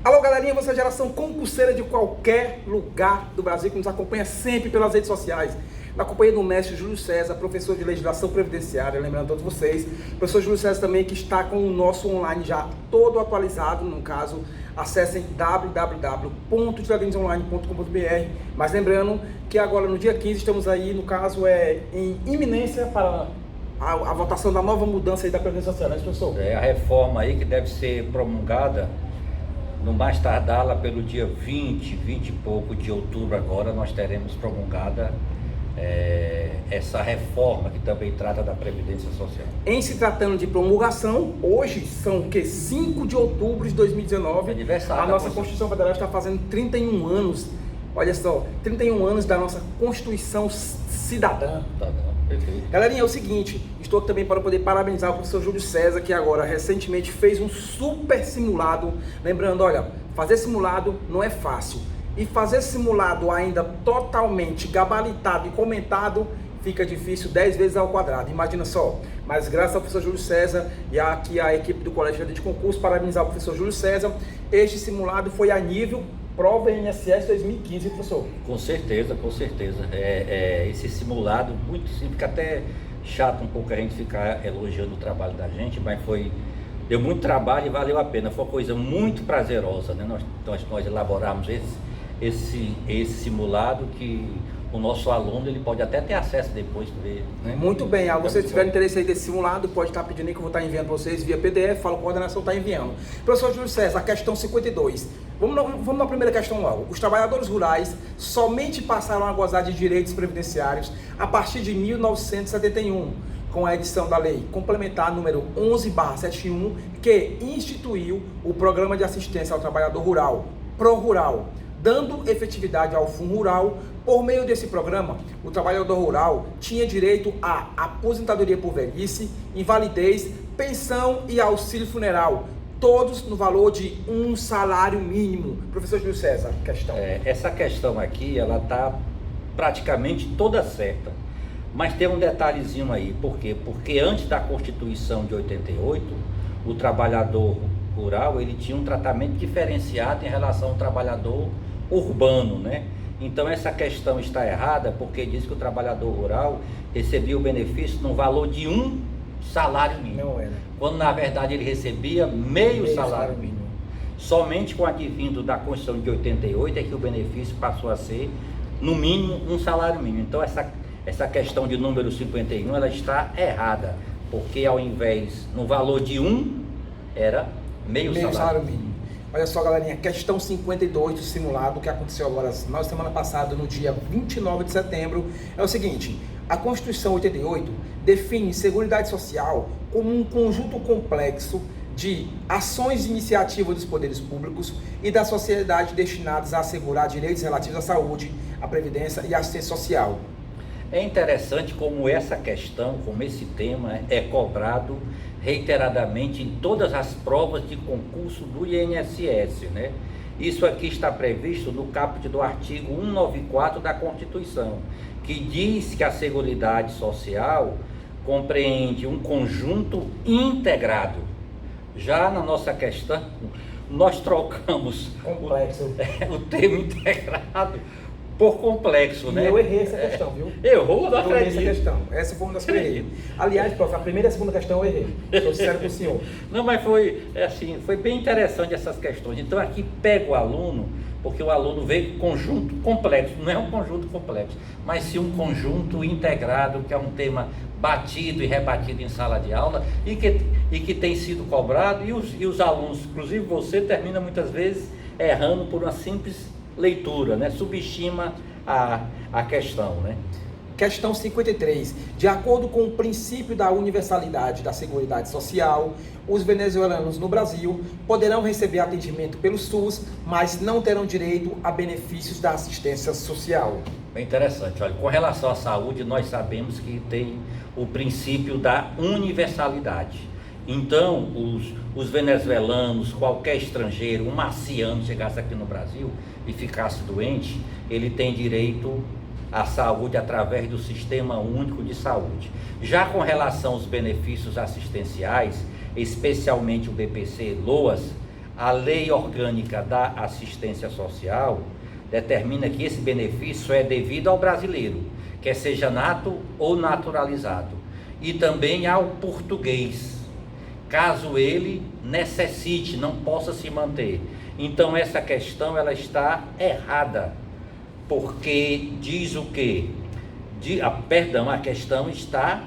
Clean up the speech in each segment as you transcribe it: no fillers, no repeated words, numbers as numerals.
Alô, galerinha, você é a geração concurseira de qualquer lugar do Brasil que nos acompanha sempre pelas redes sociais. Na companhia do mestre Júlio César, professor de legislação previdenciária, lembrando a todos vocês, professor Júlio César também que está com o nosso online já todo atualizado, no caso, acessem www.tiradentes-online.com.br. Mas lembrando que agora no dia 15 estamos aí, no caso, em iminência para a votação da nova mudança aí da Previdência Social, né, professor? É a reforma aí que deve ser promulgada no mais tardar lá pelo dia 20 e pouco de outubro. Agora nós teremos promulgada essa reforma que também trata da Previdência Social. Em se tratando de promulgação, hoje são o que? 5 de outubro de 2019. Aniversário. A nossa Constituição Federal está fazendo 31 anos. Olha só, 31 anos da nossa Constituição Cidadã. Perfeito. Galerinha, é o seguinte, estou aqui também para poder parabenizar o professor Júlio César, que agora recentemente fez um super simulado. Lembrando, olha, fazer simulado não é fácil. E fazer simulado ainda totalmente gabaritado e comentado fica difícil 10 vezes ao quadrado. Imagina só. Mas graças ao professor Júlio César e aqui a equipe do Colégio de Concurso, parabenizar o professor Júlio César. Este simulado foi a nível prova INSS 2015, professor. Com certeza, com certeza. Esse simulado, muito simples, fica até chato um pouco a gente ficar elogiando o trabalho da gente, mas deu muito trabalho e valeu a pena. Foi uma coisa muito prazerosa, né? Nós elaboramos esse simulado que o nosso aluno ele pode até ter acesso depois de ver, né? Muito bem, se vocês tiverem interesse aí desse simulado, pode estar pedindo aí que eu vou estar enviando para vocês via PDF, fala com a coordenação está enviando. Professor Júlio César, a questão 52. Vamos na primeira questão logo. Os trabalhadores rurais somente passaram a gozar de direitos previdenciários a partir de 1971, com a edição da Lei Complementar número 11/71, que instituiu o Programa de Assistência ao Trabalhador Rural, ProRural, dando efetividade ao Fundo Rural. Por meio desse programa, o trabalhador rural tinha direito à aposentadoria por velhice, invalidez, pensão e auxílio funeral, todos no valor de um salário mínimo. Professor Júlio César, questão. Essa questão aqui, ela está praticamente toda certa, mas tem um detalhezinho aí. Por quê? Porque antes da Constituição de 88, o trabalhador rural, ele tinha um tratamento diferenciado em relação ao trabalhador urbano, né? Então essa questão está errada, porque diz que o trabalhador rural recebia o benefício no valor de um salário mínimo. Não era. Quando na verdade ele recebia meio salário mínimo. Somente com o advindo da Constituição de 88 é que o benefício passou a ser, no mínimo, um salário mínimo. Então essa questão de número 51, ela está errada, porque ao invés, no valor de um, era meio salário mínimo. Olha só, galerinha, questão 52 do simulado que aconteceu agora na semana passada, no dia 29 de setembro, é o seguinte: a Constituição 88 define Seguridade Social como um conjunto complexo de ações e iniciativas dos poderes públicos e da sociedade destinadas a assegurar direitos relativos à saúde, à previdência e à assistência social. É interessante como essa questão, como esse tema é cobrado reiteradamente em todas as provas de concurso do INSS, né? Isso aqui está previsto no caput do artigo 194 da Constituição, que diz que a Seguridade Social compreende um conjunto integrado. Já na nossa questão, nós trocamos o termo integrado por complexo, né? Eu errei essa questão, viu? Errou? Não eu errei acredito. essa questão. Essa foi uma das que eu errei. Aliás, prof, a primeira e a segunda questão eu errei. Estou sincero com o senhor. Não, mas foi bem interessante essas questões. Então aqui pega o aluno, porque o aluno veio com conjunto complexo. Não é um conjunto complexo, mas sim um conjunto integrado, que é um tema batido e rebatido em sala de aula e que tem sido cobrado, e os alunos, inclusive você, termina muitas vezes errando por uma simples leitura, né? Subestima a questão, né? Questão 53. De acordo com o princípio da universalidade da Seguridade Social, os venezuelanos no Brasil poderão receber atendimento pelo SUS, mas não terão direito a benefícios da assistência social. Bem interessante. Olha, com relação à saúde, nós sabemos que tem o princípio da universalidade. Então, os venezuelanos, qualquer estrangeiro, um marciano chegasse aqui no Brasil e ficasse doente, ele tem direito à saúde através do Sistema Único de Saúde. Já com relação aos benefícios assistenciais, especialmente o BPC-LOAS, A lei orgânica da assistência social determina que esse benefício é devido ao brasileiro, quer seja nato ou naturalizado, e também ao português, caso ele necessite, não possa se manter. Então essa questão ela está errada, porque diz o quê? A questão está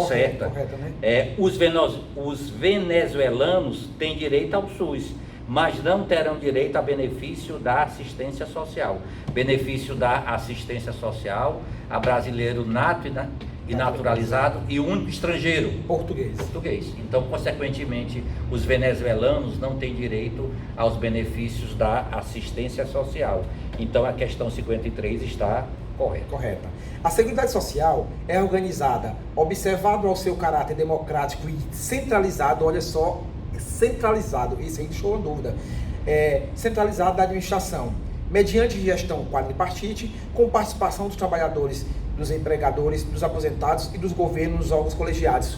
certa. Correta, né? Os venezuelanos têm direito ao SUS, mas não terão direito a benefício da assistência social. Benefício da assistência social a brasileiro nato e naturalizado e o único estrangeiro português. Então, consequentemente, os venezuelanos não têm direito aos benefícios da assistência social. Então, a questão 53 está correta. A Seguridade Social é organizada, observado ao seu caráter democrático e centralizado, olha só, centralizado, isso aí deixou uma dúvida, centralizado da administração, mediante gestão quadripartite, com participação dos trabalhadores, dos empregadores, dos aposentados e dos governos nos órgãos colegiados.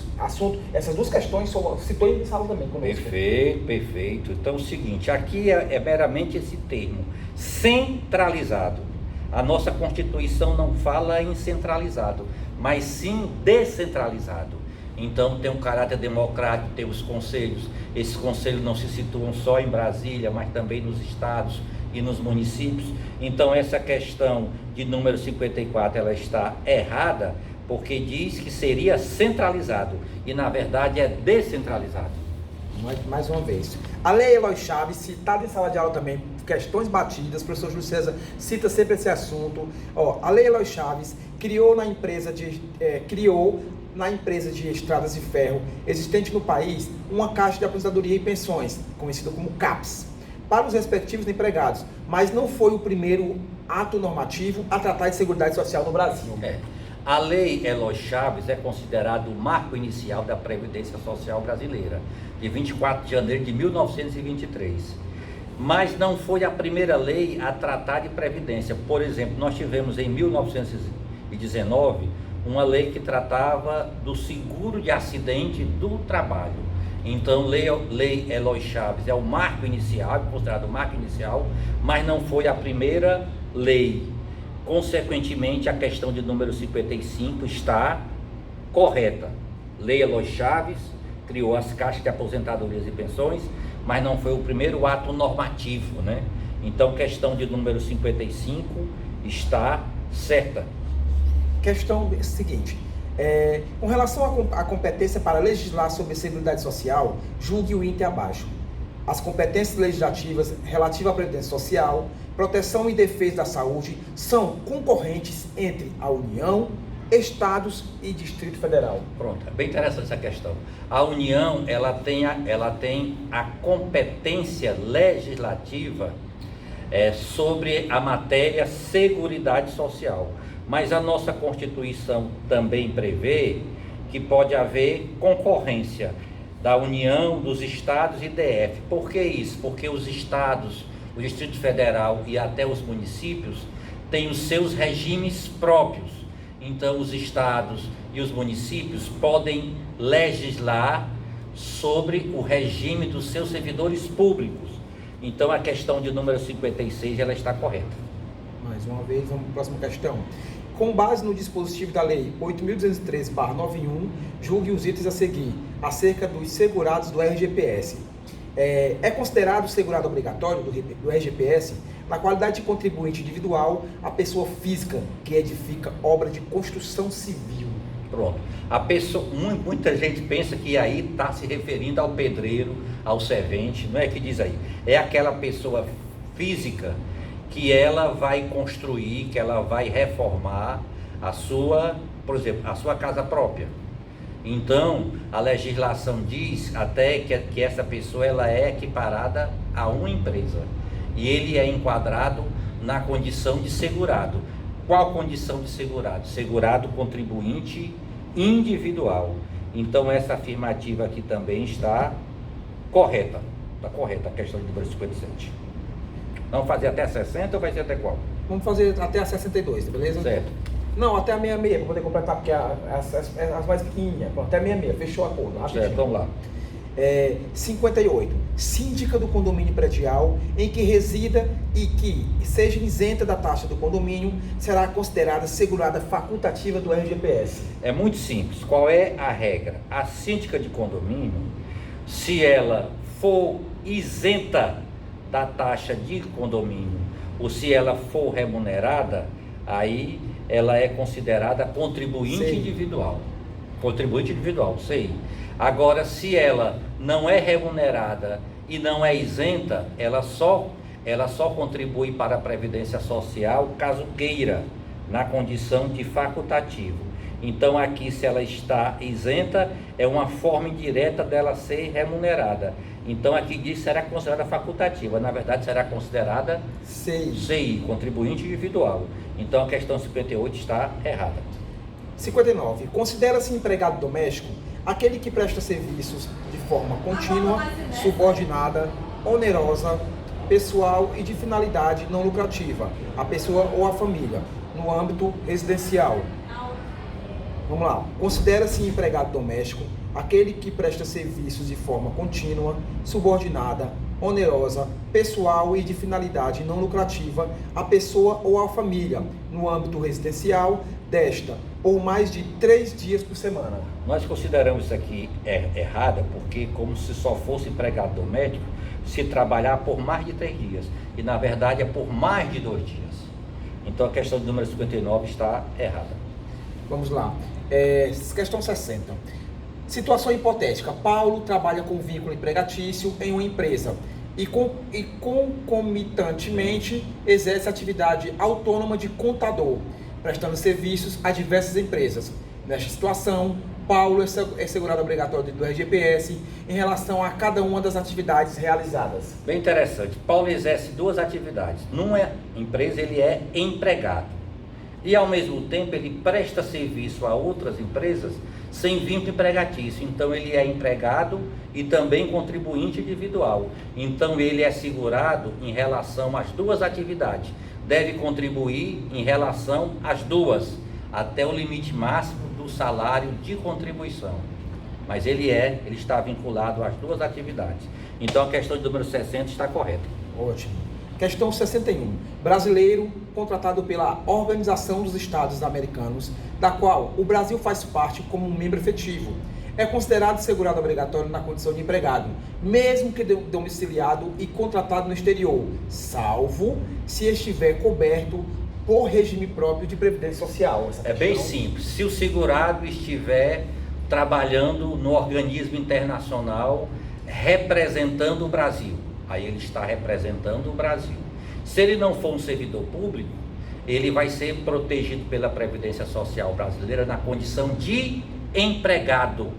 Essas duas questões citou em sala também conosco. Perfeito. Então é o seguinte, aqui é meramente esse termo, centralizado. A nossa Constituição não fala em centralizado, mas sim descentralizado. Então tem um caráter democrático, tem os conselhos. Esses conselhos não se situam só em Brasília, mas também nos estados e nos municípios. Então essa questão de número 54, ela está errada, porque diz que seria centralizado, e na verdade é descentralizado. Mais uma vez. A Lei Eloy Chaves, citada em sala de aula também, questões batidas, o professor Júlio César cita sempre esse assunto. A Lei Eloy Chaves criou na empresa de estradas de ferro existente no país uma caixa de aposentadoria e pensões, conhecida como CAPS, para os respectivos empregados, mas não foi o primeiro ato normativo a tratar de seguridade social no Brasil. A Lei Eloy Chaves é considerada o marco inicial da Previdência Social brasileira, de 24 de janeiro de 1923. Mas não foi a primeira lei a tratar de previdência. Por exemplo, nós tivemos em 1919 uma lei que tratava do seguro de acidente do trabalho. Então, Lei Eloy Chaves é o marco inicial, é considerado o marco inicial, mas não foi a primeira lei. Consequentemente, a questão de número 55 está correta. Lei Eloy Chaves criou as caixas de aposentadorias e pensões, mas não foi o primeiro ato normativo, né? Então, questão de número 55 está certa. Questão seguinte, com relação à competência para legislar sobre Seguridade Social, julgue o item abaixo. As competências legislativas relativas à Previdência Social, proteção e defesa da saúde são concorrentes entre a União, Estados e Distrito Federal. Pronto, é bem interessante essa questão. A União, ela tem a competência legislativa sobre a matéria Seguridade Social, mas a nossa Constituição também prevê que pode haver concorrência da União, dos Estados e DF. Por que isso? Porque os Estados, o Distrito Federal e até os municípios têm os seus regimes próprios. Então, os estados e os municípios podem legislar sobre o regime dos seus servidores públicos. Então, a questão de número 56, ela está correta. Mais uma vez, vamos para a próxima questão. Com base no dispositivo da Lei 8.213/91, julgue os itens a seguir, acerca dos segurados do RGPS. É considerado segurado obrigatório do RGPS, na qualidade de contribuinte individual, a pessoa física que edifica obra de construção civil. Pronto. Muita gente pensa que aí está se referindo ao pedreiro, ao servente, não é que diz aí. É aquela pessoa física que ela vai construir, que ela vai reformar por exemplo, a sua casa própria. Então, a legislação diz até que essa pessoa ela é equiparada a uma empresa. E ele é enquadrado na condição de segurado. Qual condição de segurado? Segurado contribuinte individual. Então, essa afirmativa aqui também está correta. Está correta a questão do número 57. Vamos fazer até 60 ou vai ser até qual? Vamos fazer até a 62, beleza? Certo. Não, até a 66, para poder completar, porque as mais pequenininhas. Até a 66, fechou a acordo. Certo, vamos lá. 58. Síndica do condomínio predial em que resida e que seja isenta da taxa do condomínio será considerada segurada facultativa do RGPS. É muito simples. Qual é a regra? A síndica de condomínio, se ela for isenta da taxa de condomínio ou se ela for remunerada, aí ela é considerada contribuinte individual. Contribuinte individual, sei. Agora, se ela não é remunerada e não é isenta, ela só contribui para a Previdência Social caso queira, na condição de facultativo. Então, aqui, se ela está isenta, é uma forma indireta dela ser remunerada. Então, aqui diz que será considerada facultativa. Na verdade, será considerada CI, contribuinte individual. Então, a questão 58 está errada. 59. Considera-se empregado doméstico aquele que presta serviços de forma contínua, subordinada, onerosa, pessoal e de finalidade não lucrativa, a pessoa ou a família, no âmbito residencial. Vamos lá. Considera-se empregado doméstico aquele que presta serviços de forma contínua, subordinada, onerosa, pessoal e de finalidade não lucrativa, a pessoa ou a família, no âmbito residencial desta, por mais de 3 dias por semana. Nós consideramos isso aqui errada, porque como se só fosse empregado doméstico, se trabalhar por mais de 3 dias, e na verdade é por mais de 2 dias. Então a questão do número 59 está errada. Vamos lá. Questão 60. Situação hipotética. Paulo trabalha com vínculo empregatício em uma empresa e concomitantemente exerce atividade autônoma de contador, prestando serviços a diversas empresas. Nesta situação, Paulo é segurado obrigatório do RGPS em relação a cada uma das atividades realizadas. Bem interessante. Paulo exerce 2 atividades. Numa empresa ele é empregado e ao mesmo tempo ele presta serviço a outras empresas sem vínculo empregatício. Então ele é empregado e também contribuinte individual. Então ele é segurado em relação às 2 atividades. Deve contribuir em relação às 2, até o limite máximo do salário de contribuição. Mas ele está vinculado às 2 atividades. Então a questão do número 60 está correta. Ótimo. Questão 61. Brasileiro contratado pela Organização dos Estados Americanos, da qual o Brasil faz parte como um membro efetivo, é considerado segurado obrigatório na condição de empregado, mesmo que domiciliado e contratado no exterior, salvo se estiver coberto por regime próprio de previdência social. É bem simples. Se o segurado estiver trabalhando no organismo internacional representando o Brasil, aí ele está representando o Brasil. Se ele não for um servidor público, ele vai ser protegido pela Previdência Social brasileira na condição de empregado,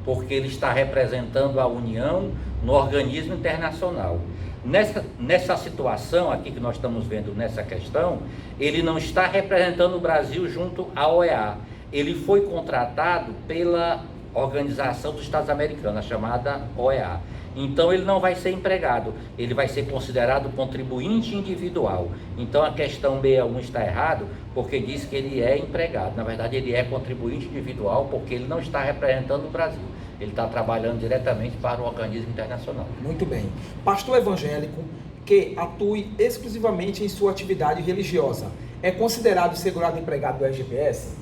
porque ele está representando a União no organismo internacional. Nessa situação aqui que nós estamos vendo nessa questão, ele não está representando o Brasil junto à OEA. Ele foi contratado pela Organização dos Estados Americanos, a chamada OEA. Então ele não vai ser empregado, ele vai ser considerado contribuinte individual. Então a questão 61 está errado, porque diz que ele é empregado. Na verdade ele é contribuinte individual, porque ele não está representando o Brasil. Ele está trabalhando diretamente para o organismo internacional. Muito bem. Pastor evangélico que atue exclusivamente em sua atividade religiosa é considerado segurado empregado do RGPS?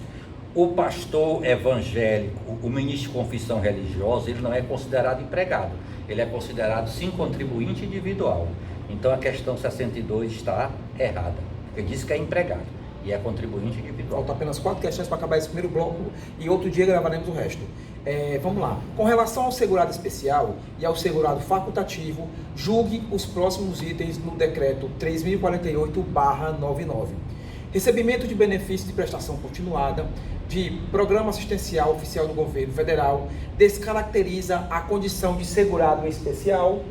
O pastor evangélico, o ministro de confissão religiosa, ele não é considerado empregado. Ele é considerado, sim, contribuinte individual. Então a questão 62 está errada. Ele diz que é empregado e é contribuinte individual. Faltam apenas 4 questões para acabar esse primeiro bloco e outro dia gravaremos o resto. Vamos lá. Com relação ao segurado especial e ao segurado facultativo, julgue os próximos itens no decreto 3048/99. Recebimento de benefício de prestação continuada de programa assistencial oficial do governo federal descaracteriza a condição de segurado especial?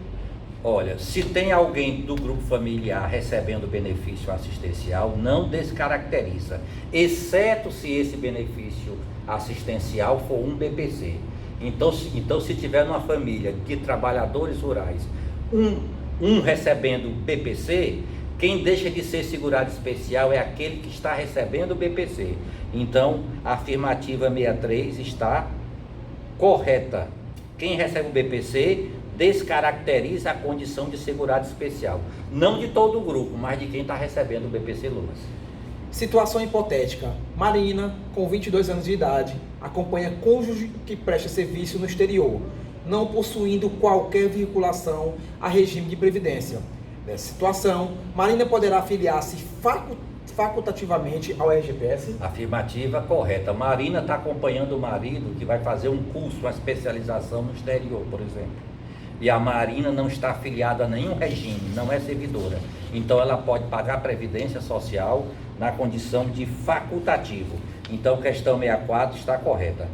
Olha, se tem alguém do grupo familiar recebendo benefício assistencial, não descaracteriza, exceto se esse benefício assistencial for um BPC. Então se tiver numa família de trabalhadores rurais, um recebendo BPC, quem deixa de ser segurado especial é aquele que está recebendo o BPC. Então, a afirmativa 63 está correta. Quem recebe o BPC descaracteriza a condição de segurado especial. Não de todo o grupo, mas de quem está recebendo o BPC Loas. Situação hipotética. Marina, com 22 anos de idade, acompanha cônjuge que presta serviço no exterior, não possuindo qualquer vinculação a regime de previdência. Nessa situação, Marina poderá afiliar-se facultativamente ao RGPS? Afirmativa correta. Marina está acompanhando o marido que vai fazer um curso, uma especialização no exterior, por exemplo. E a Marina não está afiliada a nenhum regime, não é servidora. Então ela pode pagar previdência social na condição de facultativo. Então questão 64 está correta.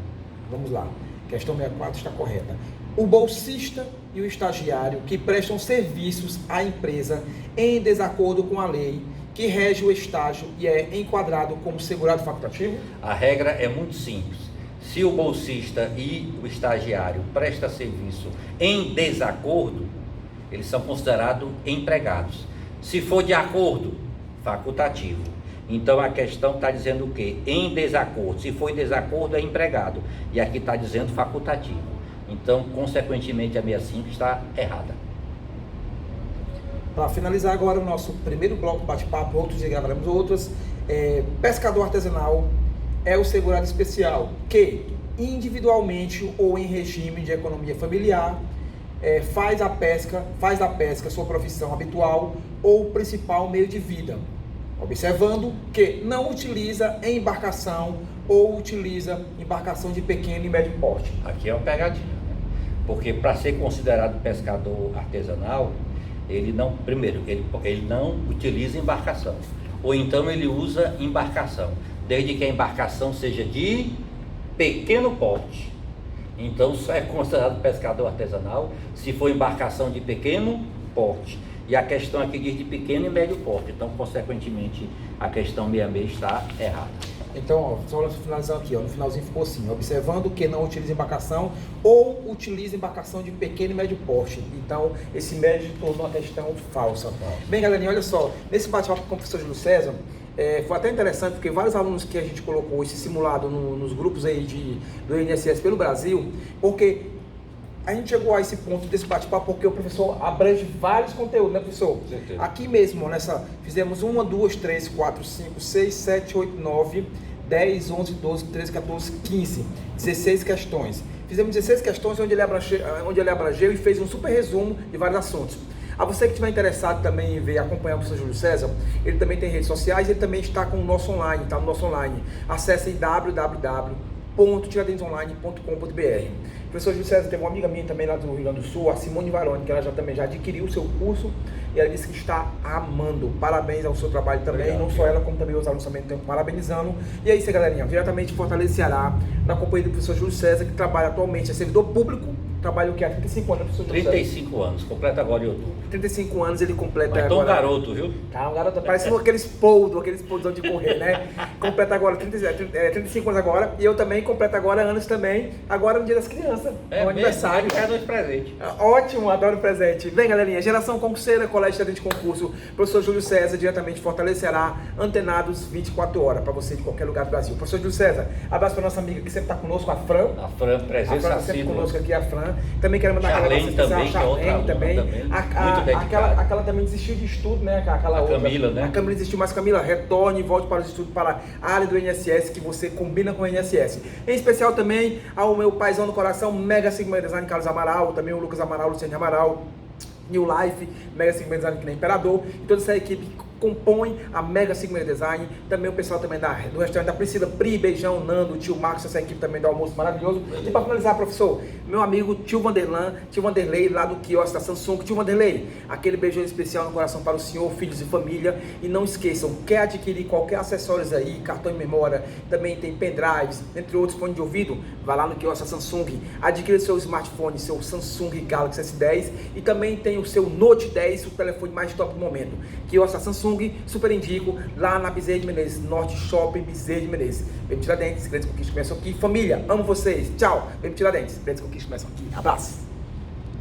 Vamos lá. Questão 64 está correta. O bolsista e o estagiário que prestam serviços à empresa em desacordo com a lei que rege o estágio e é enquadrado como segurado facultativo? A regra é muito simples. Se o bolsista e o estagiário prestam serviço em desacordo, eles são considerados empregados. Se for de acordo, facultativo. Então a questão está dizendo o quê? Em desacordo. Se for em desacordo, é empregado. E aqui está dizendo facultativo. Então, consequentemente, a 65 está errada. Para finalizar agora o nosso primeiro bloco de bate-papo, outros e gravaremos outros, pescador artesanal é o segurado especial que, individualmente ou em regime de economia familiar, faz da pesca sua profissão habitual ou principal meio de vida, observando que não utiliza embarcação ou utiliza embarcação de pequeno e médio porte. Aqui é uma pegadinha, né? Porque para ser considerado pescador artesanal, ele não utiliza embarcação, ou então ele usa embarcação, desde que a embarcação seja de pequeno porte. Então só é considerado pescador artesanal se for embarcação de pequeno porte. E a questão aqui diz de pequeno e médio porte. Então, consequentemente, a questão 66 está errada. Então, ó, só finalizando aqui, ó, no finalzinho ficou assim, observando que não utiliza embarcação ou utiliza embarcação de pequeno e médio porte. Então, esse médio tornou a questão falsa. Bem, galerinha, olha só, nesse bate-papo com o professor Júlio César, foi até interessante, porque vários alunos que a gente colocou esse simulado nos grupos aí do INSS pelo Brasil, porque a gente chegou a esse ponto desse bate-papo porque o professor abrange vários conteúdos, né, professor? Certeza. Aqui mesmo, fizemos 1, 2, 3, 4, 5, 6, 7, 8, 9, 10, 11, 12, 13, 14, 15, 16 questões. Fizemos 16 questões onde ele abrangeu e fez um super resumo de vários assuntos. A você que estiver interessado também em ver, acompanhar o professor Júlio César, ele também tem redes sociais, ele também está com o nosso online, está no nosso online. Acesse www.tiradentesonline.com.br. O professor Júlio César teve uma amiga minha também lá do Rio Grande do Sul, a Simone Varone, que ela também já adquiriu o seu curso e ela disse que está amando. Parabéns ao seu trabalho também, obrigado, não só ela, como também os alunos também estão parabenizando. E é isso, galerinha, diretamente de Fortaleza, Ceará, na companhia do professor Júlio César, que trabalha atualmente, é servidor público, trabalha o que há 35 anos, professor Júlio César? 35 anos, completa agora em outubro. 35 anos ele completa agora. Então um garoto, viu? Tá, um garoto, parece aqueles poldão de correr, né? Completa agora 35 anos agora, e eu também completo agora anos também, agora no dia das crianças, no aniversário. É dois presentes. Ótimo, adoro presente. Bem, galerinha, geração concurseira, colégio de concurso, professor Júlio César, diretamente de Fortaleza, Ceará, antenados 24 horas, para você de qualquer lugar do Brasil. Professor Júlio César, abraço para nossa amiga que sempre está conosco, a Fran. A Fran, presença assídua. Sempre conosco aqui, a Fran. Também quero mandar aquela também, que é outra também. Aquela também desistiu de estudo, né? Aquela outra. Camila, né? A Camila desistiu, mas Camila, retorne e volte para os estudos, para a área do INSS, que você combina com o INSS. Em especial também ao meu paizão do coração, Mega Sigma Design, Carlos Amaral, também o Lucas Amaral, Luciane Amaral, New Life, Mega Sigma Design, que nem Imperador, e toda essa equipe que compõe a Mega Sigma Design, também o pessoal também do restaurante da Priscila, Pri, Beijão, Nando, o tio Marcos, essa equipe também do almoço maravilhoso. E para finalizar, professor, meu amigo tio Vanderlei, lá do quiosque da Samsung. Tio Vanderlei, aquele beijão especial no coração para o senhor, filhos e família. E não esqueçam, quer adquirir qualquer acessórios aí, cartão de memória, também tem pendrives, entre outros, fone de ouvido, vai lá no quiosque da Samsung, adquira seu smartphone, seu Samsung Galaxy S10, e também tem o seu Note 10, o telefone mais top do momento. Quiosque da Samsung, super indico, lá na Bezerra de Menezes, Norte Shopping Bezerra de Menezes. Vem Tiradentes, grandes conquistas começam aqui. Família, amo vocês. Tchau. Vem Tiradentes, grandes conquistas começam aqui. Abraço.